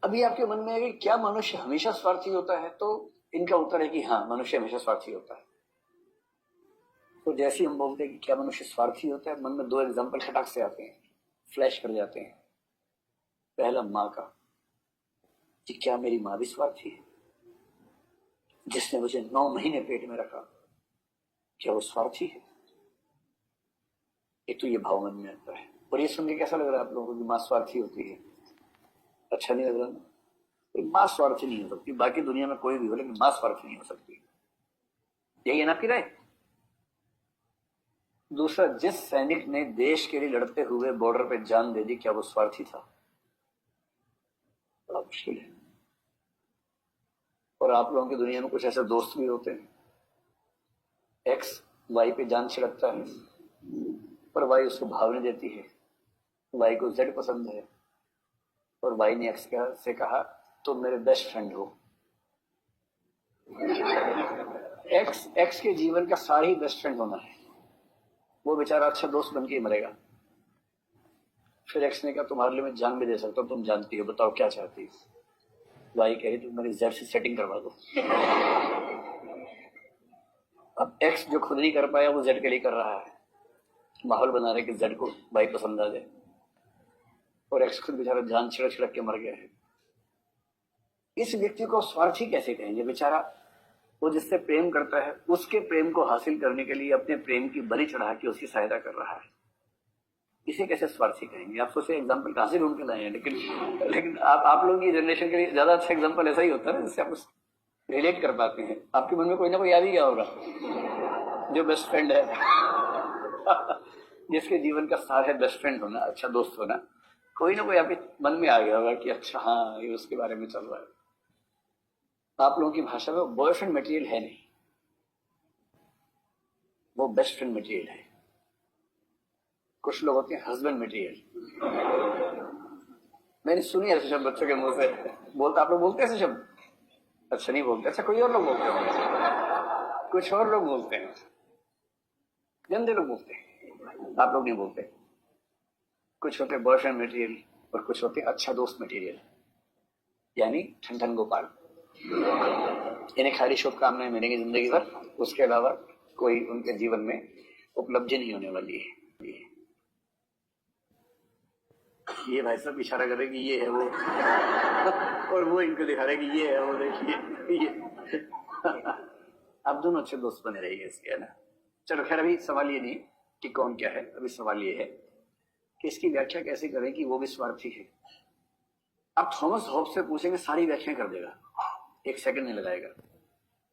अभी आपके मन में है कि क्या मनुष्य हमेशा स्वार्थी होता है, तो इनका उत्तर है कि हाँ, मनुष्य हमेशा स्वार्थी होता है। तो जैसे ही हम बोलते हैं कि क्या मनुष्य स्वार्थी होता है, मन में दो एग्जाम्पल खटाक से आते हैं, फ्लैश कर जाते हैं। पहला माँ का, कि क्या मेरी माँ भी स्वार्थी है? जिसने मुझे 9 महीने पेट में रखा, क्या वो स्वार्थी है? एक तो ये भाव मन में आता है। और ये सुन के कैसा लग रहा है आप लोगों को कि माँ स्वार्थी होती है? अच्छा नहीं लग रहा ना? माँ स्वार्थी नहीं हो सकती, बाकी दुनिया में कोई भी हो, लेकिन माँ स्वार्थी नहीं हो सकती। यही है ना आपकी राय? दूसरा, जिस सैनिक ने देश के लिए लड़ते हुए बॉर्डर पे जान दे दी, क्या वो स्वार्थी था? बड़ा मुश्किल है। और आप लोगों की दुनिया में कुछ ऐसे दोस्त भी होते हैं, एक्स वाई पे जान छिड़कता है, पर वाई उसको भावने देती है, वाई को जेड पसंद है, और वाई ने एक्स से कहा तुम मेरे बेस्ट फ्रेंड हो। एक्स के जीवन का सारा ही बेस्ट फ्रेंड होना है, वो बेचारा अच्छा दोस्त बन के ही मरेगा। फिर एक्स ने कहा तुम्हारे लिए मैं जान भी दे सकता हूँ, तुम जानती हो, बताओ क्या चाहती हो? वाई कही तुम मेरी जेड से सेटिंग करवा दो। अब एक्स जो खुद नहीं कर पाया वो जेड के लिए कर रहा है, माहौल बना रहे कि जेड को वाई पसंद आ जाए, और एक्स खुद बेचारा जान छिड़क छिड़क के मर गया है। इस व्यक्ति को स्वार्थी कैसे कहेंगे? बेचारा वो जिससे प्रेम करता है उसके प्रेम को हासिल करने के लिए अपने प्रेम की बलि चढ़ा के उसकी सहायता कर रहा है, इसे कैसे स्वार्थी कहेंगे? आप सोचे एग्जाम्पल कहां से ढूंढ के लाए हैं? लेकिन आप लोगों की जनरेशन के लिए ज्यादा अच्छा एग्जाम्पल ऐसा ही होता है जिससे आप रिलेट कर पाते हैं। आपके मन में कोई ना कोई याद ही गया होगा जो बेस्ट फ्रेंड है जिसके जीवन का सार है बेस्ट फ्रेंड होना, अच्छा दोस्त होना। कोई ना कोई आपके मन में आ गया होगा कि अच्छा हाँ, ये उसके बारे में चल रहा है। आप लोगों की भाषा में बॉयफ्रेंड मटेरियल है नहीं, वो बेस्ट फ्रेंड मटेरियल है। कुछ लोग होते हैं हस्बैंड मटेरियल। मैंने सुनी ऐसे शब्द बच्चों के मुंह से, बोलते आप लोग बोलते हैं ऐसे शब्द? अच्छा नहीं बोलते? अच्छा कोई और लोग बोलते हैं, कुछ और लोग बोलते हैं, गंदे लोग बोलते हैं, आप लोग नहीं बोलते। कुछ होते बॉयफ्रेंड मटेरियल और कुछ होते अच्छा दोस्त मटेरियल, यानी ठन गोपाल। इन्हें खाली शुभकामनाएं मिलेंगी जिंदगी भर, उसके अलावा कोई उनके जीवन में उपलब्धि नहीं होने वाली है। ये भाई साहब इशारा कर रहे कि ये है वो और वो इनको दिखा रहे कि ये है वो, देखिए ये आप दोनों अच्छे दोस्त बने रहिए इसके, है ना? चलो खैर, अभी सवाल ये नहीं कि कौन क्या है, अभी सवाल ये है कि इसकी व्याख्या कैसे करें कि वो भी स्वार्थी है। आप थॉमस हॉब्स से पूछेंगे, सारी व्याख्या कर देगा, 1 सेकंड नहीं लगाएगा।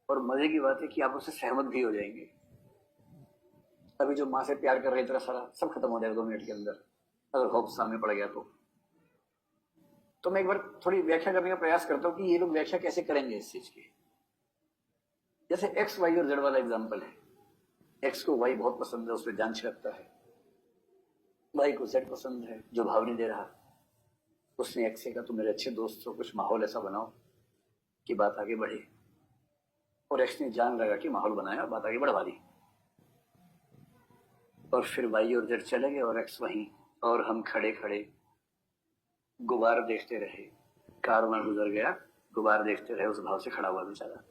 और मजे की बात है कि आप उससे सहमत भी हो जाएंगे। अभी जो माँ से प्यार कर रहे, इतना सारा सब खत्म हो जाएगा 2 मिनट के अंदर, अगर हॉब्स सामने पड़ गया तो मैं एक बार थोड़ी व्याख्या करने का प्रयास करता हूँ कि ये लोग व्याख्या कैसे करेंगे इस चीज की। जैसे एक्स वाई और जेड वाला एग्जाम्पल है, एक्स को वाई बहुत पसंद है, उस पर जान छिड़कता है, वाई को जेड पसंद है जो भाव नहीं दे रहा। उसने एक्स से कहा तुम मेरे अच्छे दोस्त हो, कुछ माहौल ऐसा बनाओ कि बात आगे बढ़े, और एक्स ने जान लगा कि माहौल बनाया, बात आगे बढ़वा दी। और फिर वाई और जेड चले गए और एक्स वहीं, और हम खड़े खड़े गुबार देखते रहे। कारवां गुजर गया, गुबार देखते रहे, उस भाव से खड़ा हुआ बेचारा।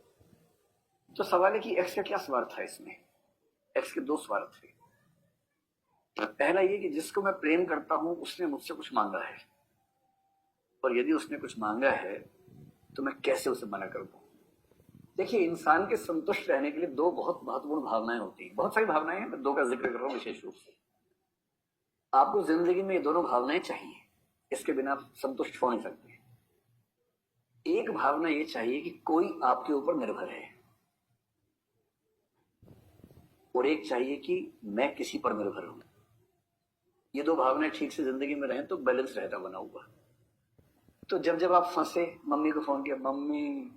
तो सवाल है कि एक्स का क्या स्वार्थ था इसमें? एक्स के 2 स्वार्थ थे। पहला ये कि जिसको मैं प्रेम करता हूं उसने मुझसे कुछ मांगा है, और यदि उसने कुछ मांगा है तो मैं कैसे उसे मना कर दूं? देखिए, इंसान के संतुष्ट रहने के लिए 2 बहुत महत्वपूर्ण भावनाएं होती हैं। बहुत सारी भावनाएं हैं, मैं 2 का जिक्र कर रहा हूं विशेष रूप से। आपको जिंदगी में ये दोनों भावनाएं चाहिए, इसके बिना आप संतुष्ट हो नहीं सकते। एक भावना ये चाहिए कि कोई आपके ऊपर निर्भर है, और एक चाहिए कि मैं किसी पर निर्भर हूं। ये 2 भावनाएं ठीक से जिंदगी में रहें तो बैलेंस रहता बना हुआ। तो जब जब आप फंसे, मम्मी को फोन किया, मम्मी,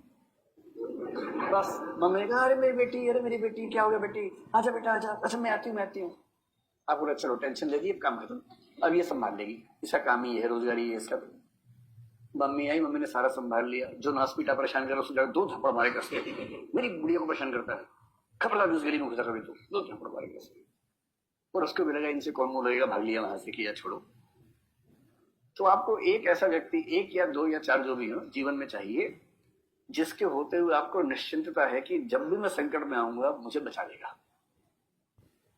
बस मम्मी ने कहा अरे मेरी बेटी, अरे मेरी बेटी, क्या हो गया बेटी, आजा बेटा आजा, अच्छा मैं आती हूँ। आप बोला चलो टेंशन ले ली, अब काम खत्म, अब ये संभाल लेगी, इसका काम ही है, रोजगारी है इसका। मम्मी आई, मम्मी ने सारा संभाल लिया। जो नास पीटा परेशान कर उसको 2 थप्पड़ मारे कसके, मेरी बुढ़िया को परेशान करता है, खपड़ा भी उस गली में घुसा कभी, तो 2 थप्पड़ मारे कसके। और उसको भी लगा इनसे कौन मुंह लगेगा, भाग लिया वहां से, किया छोड़ो। तो आपको एक ऐसा व्यक्ति, एक या दो या चार जो भी हो जीवन में चाहिए, जिसके होते हुए आपको निश्चिंतता है कि जब भी मैं संकट में आऊंगा मुझे बचा लेगा।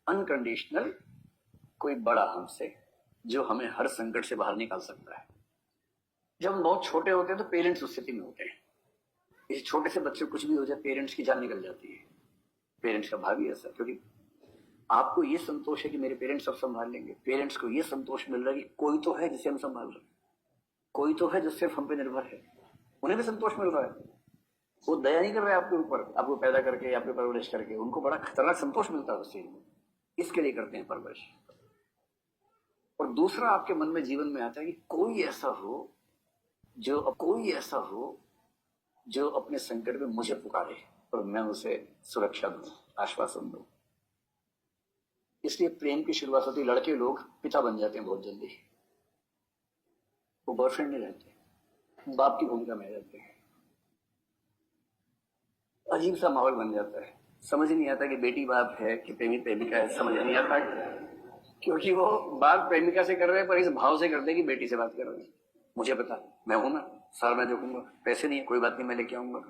अनकंडीशनल कोई बड़ा हमसे, जो हमें हर संकट से बाहर निकाल सकता है। जब हम बहुत छोटे होते हैं तो पेरेंट्स उस स्थिति में होते हैं। इस छोटे से बच्चे कुछ भी हो जाए, पेरेंट्स की जान निकल जाती है। पेरेंट्स का भाव ही ऐसा, क्योंकि आपको ये संतोष है कि मेरे पेरेंट्स सब संभाल लेंगे। पेरेंट्स को ये संतोष मिल रहा है कि कोई तो है जिसे हम संभाल रहे हैं, कोई तो है जो सिर्फ हम पे निर्भर है। उन्हें भी संतोष मिल रहा है। वो दया नहीं कर रहे आपके ऊपर, आपको पैदा करके, आपके परवरिश करके। उनको बड़ा खतरनाक संतोष मिलता है उस चीज में, इसके लिए करते हैं परवरिश। और दूसरा आपके मन में जीवन में आता है कि कोई ऐसा हो जो अपने संकट में मुझे पुकारे और मैं उसे सुरक्षा दूं, आश्वासन दूं। इसलिए प्रेम की शुरुआत होती, लड़के लोग पिता बन जाते हैं बहुत जल्दी। वो बॉयफ्रेंड नहीं रहते, बाप की भूमिका में रहते हैं। अजीब सा माहौल बन जाता है। समझ नहीं आता कि बेटी बाप है कि प्रेमी प्रेमिका है, समझ नहीं आता, क्योंकि वो बात प्रेमिका से कर रहे हैं पर इस भाव से करते हैं कि बेटी से बात कर रहे हैं। मुझे पता, मैं हूं ना, सारा मैं देखूंगा, पैसे नहीं है कोई बात नहीं, मैं लेके आऊंगा,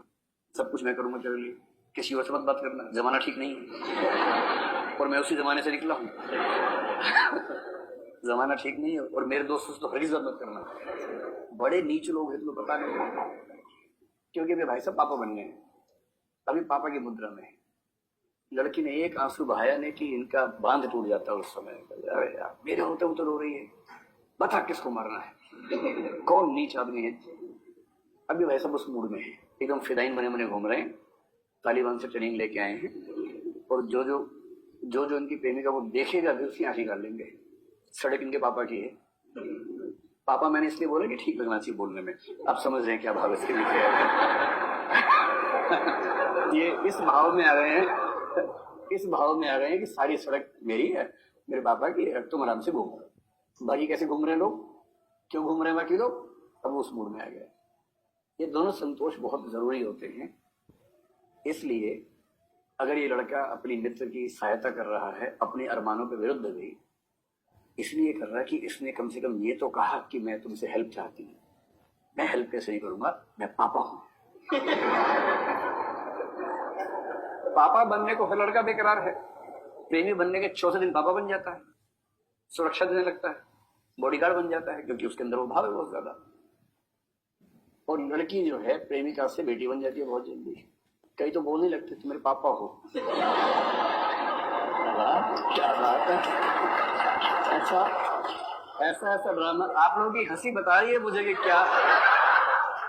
सब कुछ मैं करूंगा तेरे लिए, किसी और से मत बात करना, जमाना ठीक नहीं है और मैं उसी जमाने से निकला हूं। जमाना ठीक नहीं है और मेरे दोस्तों से तो हरगिज़ बात मत करना। बड़े नीच लोग हैं, तुम्हें पता नहीं, क्योंकि वे भाई साहब पापा बन गए, अभी पापा की मुद्रा में। लड़की ने एक आंसू बहाया नहीं कि इनका बांध टूट जाता है उस समय। अरे यार, मेरे होते हुए तो रो रही है, बता किसको मारना है, कौन नीच आदमी है। अभी भाई साहब उस मूड में है, एकदम फिदाइन बने बने घूम रहे हैं, तालिबान से ट्रेनिंग लेके आए हैं। और जो इनकी प्रेमिका वो देखेगा भी उसकी आंखें निकाल लेंगे। सड़क इनके पापा की है। पापा मैंने इसलिए बोला कि ठीक लगना चाहिए बोलने में, आप समझ रहे हैं क्या भाव इसके पीछे है। ये इस भाव में आ गए हैं कि सारी सड़क मेरी है, मेरे पापा की है, तुम आराम से घूमो। बाकी कैसे घूम रहे हैं लोग, क्यों घूम रहे हैं बाकी लोग, अब उस मूड में आ गए। ये दोनों संतोष बहुत जरूरी होते हैं। इसलिए अगर ये लड़का अपनी मित्र की सहायता कर रहा है अपने अरमानों के विरुद्ध भी, इसलिए कर रहा है कि इसने कम से कम ये तो कहा कि मैं तुमसे हेल्प चाहती हूँ। मैं हेल्प कैसे नहीं करूंगा, मैं पापा हूं। पापा बनने को हर लड़का बेकरार है। प्रेमी बनने के चौथे दिन पापा बन जाता है, सुरक्षा देने लगता है, बॉडीगार्ड बन जाता है, क्योंकि उसके अंदर वो भाव है बहुत ज्यादा। और लड़की जो है प्रेमिका से बेटी बन जाती है बहुत जल्दी। कई तो बोलने लगते तुम मेरे पापा हो। क्या बात है। अच्छा, ऐसा ड्रामा। आप लोगों की हंसी बता रही है मुझे कि क्या,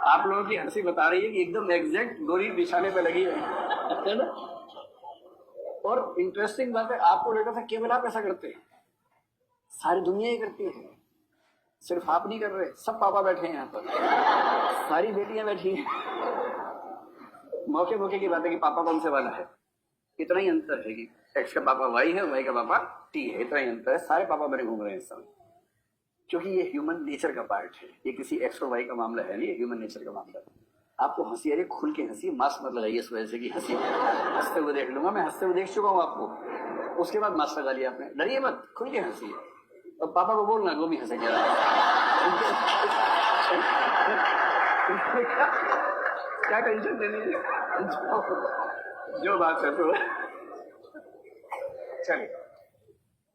आप लोगों की हंसी बता रही है कि एकदम एग्जैक्ट गोरी बिछाने पे लगी है ना। और इंटरेस्टिंग बात है, आपको लगा था केवल आप ऐसा करते हैं, सारी दुनिया ही करती है, सिर्फ आप नहीं कर रहे। सब पापा बैठे हैं यहाँ पर, सारी बेटियां बैठी हैं। मौके की बात है कि पापा कौन से वाला है, इतना ही अंतर है कि एक्स का पापा वाई है, वाई का पापा टी है, इतना ही अंतर है। सारे पापा बने घूम रहे हैं इस समय, क्योंकि ये ह्यूमन नेचर का पार्ट है। ये किसी एक्स और वाई का मामला है नहीं, ह्यूमन नेचर का मामला है। आपको हंसी आ रही, खुल के हंसी, मास्क मत लगाइए इस वजह से कि हंसते हुए देख लूंगा। मैं हंसते हुए देख चुका हूँ आपको, उसके बाद मास्क लगा लिया आपने। डरिए मत, खुल के हंसी। और पापा को बोलना, वो भी हंसेंगे। क्या टेंशन लेनी है, जो बात है तो चलिए।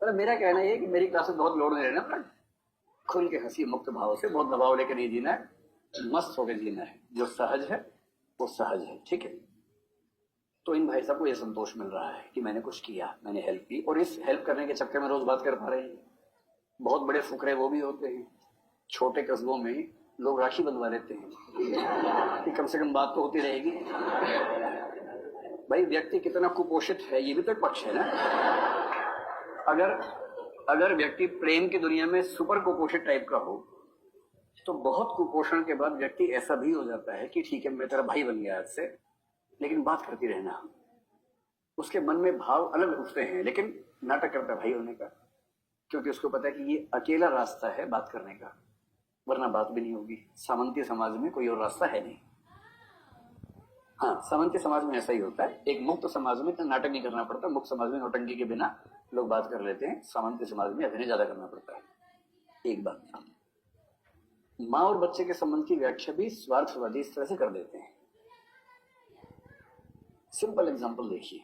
पर मेरा कहना है कि मेरी क्लास में बहुत लोड नहीं रहना, खुल के हंसी, मुक्त भाव से, बहुत दबाव लेकर नहीं जीना है, मस्त होकर जीना है। जो सहज है वो सहज है, ठीक है। तो इन भाई साहब को ये संतोष मिल रहा है कि मैंने कुछ किया, मैंने हेल्प की, और इस हेल्प करने के चक्कर में रोज बात कर पा रहे हैं। बहुत बड़े फुकरे वो भी होते हैं, छोटे कस्बों में लोग राखी बंधवा लेते हैं कि कम से कम बात तो होती रहेगी। भाई व्यक्ति कितना कुपोषित है ये भी तो एक पक्ष है ना। अगर व्यक्ति प्रेम की दुनिया में सुपर कुपोषित टाइप का हो, तो बहुत कुपोषण के बाद व्यक्ति ऐसा भी हो जाता है कि ठीक है मैं तेरा भाई बन गया आज से, लेकिन बात करती रहना। उसके मन में भाव अलग उठते हैं, लेकिन नाटक करता है भाई होने का, क्योंकि उसको पता है कि ये अकेला रास्ता है बात करने का, वरना बात भी नहीं होगी। सामंती समाज में कोई और रास्ता है नहीं। हाँ, सामंती समाज में ऐसा ही होता है। एक मुक्त समाज में तो नाटक नहीं करना पड़ता, मुक्त समाज में नौटंकी के बिना लोग बात कर लेते हैं। सामंती समाज में अभिनय ज्यादा करना पड़ता है। एक बात, माँ और बच्चे के संबंध की व्याख्या भी स्वार्थवादी इस तरह से कर देते हैं। सिंपल एग्जांपल देखिए,